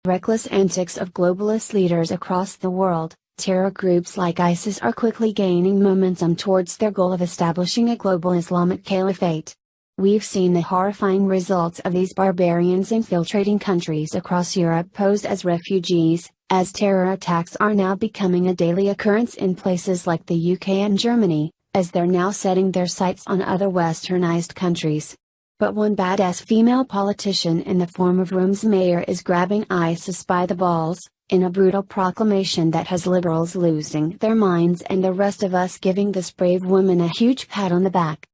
reckless antics of globalist leaders across the world, terror groups like ISIS are quickly gaining momentum towards their goal of establishing a global Islamic caliphate. We've seen the horrifying results of these barbarians infiltrating countries across Europe posed as refugees, as terror attacks are now becoming a daily occurrence in places like the UK and Germany, as they're now setting their sights on other westernized countries. But one badass female politician in the form of Rome's mayor is grabbing ISIS by the balls, in a brutal proclamation that has liberals losing their minds and the rest of us giving this brave woman a huge pat on the back.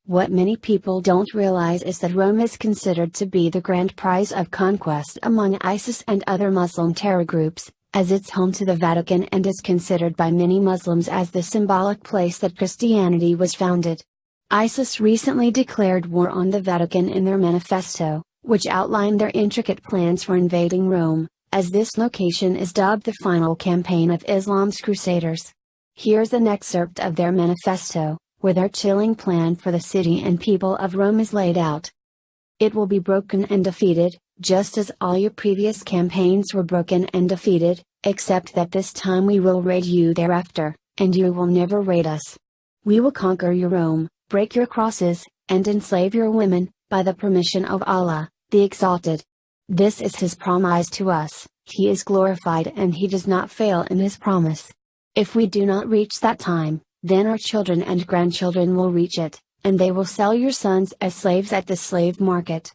What many people don't realize is that Rome is considered to be the grand prize of conquest among ISIS and other Muslim terror groups, as it's home to the Vatican and is considered by many Muslims as the symbolic place that Christianity was founded. ISIS recently declared war on the Vatican in their manifesto, which outlined their intricate plans for invading Rome, as this location is dubbed the final campaign of Islam's crusaders. Here's an excerpt of their manifesto, where their chilling plan for the city and people of Rome is laid out. It will be broken and defeated, just as all your previous campaigns were broken and defeated, except that this time we will raid you thereafter, and you will never raid us. We will conquer your Rome, break your crosses, and enslave your women, by the permission of Allah, the Exalted. This is His promise to us, He is glorified and He does not fail in His promise. If we do not reach that time, then our children and grandchildren will reach it, and they will sell your sons as slaves at the slave market.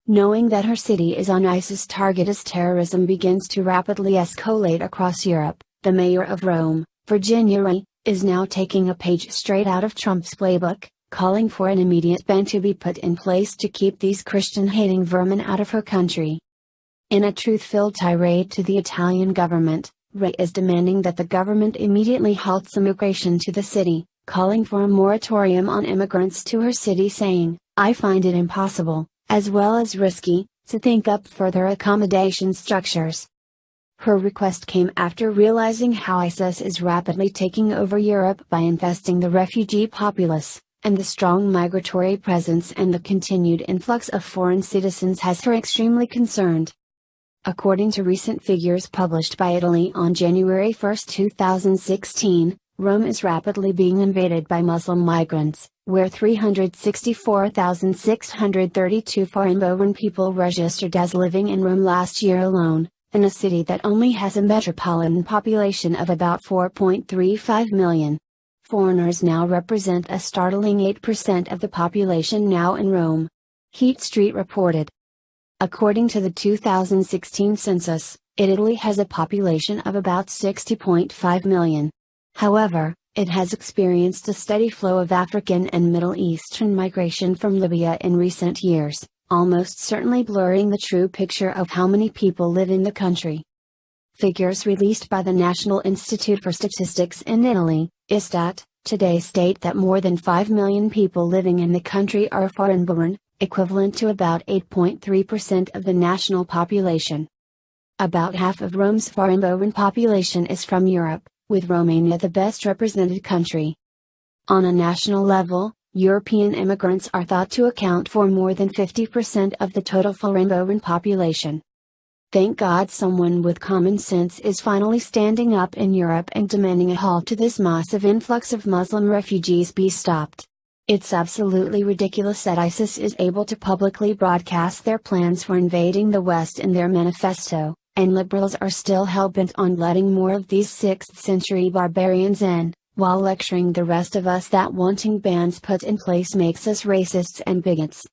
Knowing that her city is on ISIS' target as terrorism begins to rapidly escalate across Europe, the mayor of Rome, Virginia Ray, is now taking a page straight out of Trump's playbook, calling for an immediate ban to be put in place to keep these Christian-hating vermin out of her country. In a truth-filled tirade to the Italian government, Ray is demanding that the government immediately halts immigration to the city, calling for a moratorium on immigrants to her city, saying, "I find it impossible, as well as risky, to think up further accommodation structures." Her request came after realizing how ISIS is rapidly taking over Europe by infesting the refugee populace, and the strong migratory presence and the continued influx of foreign citizens has her extremely concerned. According to recent figures published by Italy on January 1, 2016, Rome is rapidly being invaded by Muslim migrants, where 364,632 foreign-born people registered as living in Rome last year alone, in a city that only has a metropolitan population of about 4.35 million. Foreigners now represent a startling 8% of the population now in Rome. Heat Street reported. According to the 2016 census, Italy has a population of about 60.5 million. However, it has experienced a steady flow of African and Middle Eastern migration from Libya in recent years, almost certainly blurring the true picture of how many people live in the country. Figures released by the National Institute for Statistics in Italy, Istat, today state that more than 5 million people living in the country are foreign-born, equivalent to about 8.3% of the national population. About half of Rome's foreign-born population is from Europe, with Romania the best represented country. On a national level, European immigrants are thought to account for more than 50% of the total foreign-born population. Thank God someone with common sense is finally standing up in Europe and demanding a halt to this massive influx of Muslim refugees be stopped. It's absolutely ridiculous that ISIS is able to publicly broadcast their plans for invading the West in their manifesto, and liberals are still hell-bent on letting more of these 6th century barbarians in, while lecturing the rest of us that wanting bans put in place makes us racists and bigots.